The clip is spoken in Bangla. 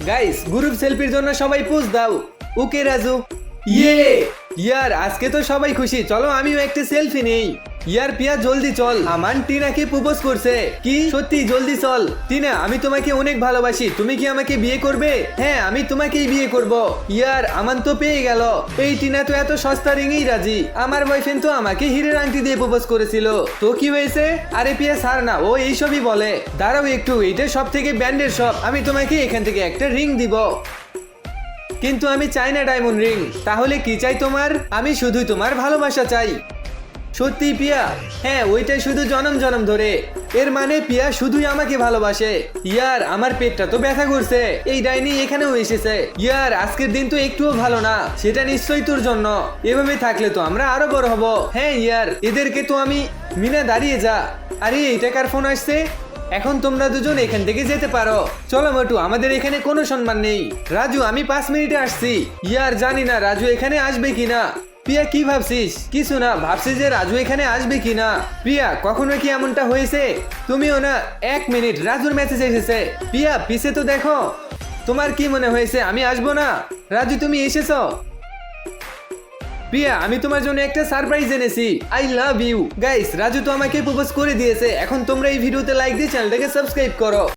গাইস গ্রুপ সেলফির জন্য সবাই পোজ দাও। ওকে রাজু। ইয়ে ইয়ার আজকে তো সবাই খুশি, চলো আমিও একটা সেলফি নেই। ইয়ার পিয়া জলদি চল, আমান টিনাকে প্রপোজ করছে। কি সত্যি? জলদি চল। টিনা আমি তোমাকে অনেক ভালোবাসি, তুমি কি আমাকে বিয়ে করবে? হ্যাঁ আমি তোমাকেই বিয়ে করব। ইয়ার আমান তো পেয়ে গেল। এই টিনা তো এত সস্তা রিঙেই রাজি। আমার বয়ফ্রেন্ড তো আমাকে হীরের আংটি দিয়ে প্রপোজ করেছিল। তো কি হয়েছে? আরে পিয়া ছাড় না, ও এইসবই বলে। দাঁড়াও একটু, এটা সব থেকে ব্র্যান্ডের শপ, আমি তোমাকে এখান থেকে একটা রিং দিব। কিন্তু আমি চাই না ডায়মন্ড রিং। তাহলে কি চাই তোমার? আমি শুধুই তোমার ভালোবাসা চাই। সত্যি পিয়া? হ্যাঁ ওইটাই শুধু জনম জনম ধরে। এর মানে পিয়া শুধুই আমাকে ভালোবাসে। ইয়ার আমার পেটটা তো ব্যথা করছে, এই ডাইনি এখানেও এসেছে। ইয়ার আজকের দিন তো একটুও ভালো না, সেটা নিশ্চয়ই তোর জন্য। এভাবে থাকলে তো আমরা আরো বড় হব। হ্যাঁ ইয়ার এদেরকে তো আমি। মিনা দাঁড়িয়ে যা। আরে এটা কার ফোন আসছে? এখন তোমরা দুজন এখান থেকে যেতে পারো। চলো মোটু, আমাদের এখানে কোনো সম্মান নেই। রাজু আমি 5 মিনিটে আসছি। ইয়ার জানি না রাজু এখানে আসবে কিনা। প্রিয়া কি ভাবছিস? কিছু না, ভাবছি যে রাজু এখানে আসবে কিনা। প্রিয়া কখনো কি এমনটা হয়েছে? তুমিও না। 1 মিনিট, রাজুর মেসেজ এসেছে। প্রিয়া পিছে তো দেখো। তোমার কি মনে হয়েছে আমি আসবো না? রাজু তুমি এসেছো? প্রিয়া আমি তোমার জন্য একটা সারপ্রাইজ এনেছি। I love you. Guys Raju তো আমাকে প্রপোজ করে দিয়েছে। এখন তোমরা এই ভিডিওতে লাইক দিয়ে চ্যানেলটাকে সাবস্ক্রাইব করো।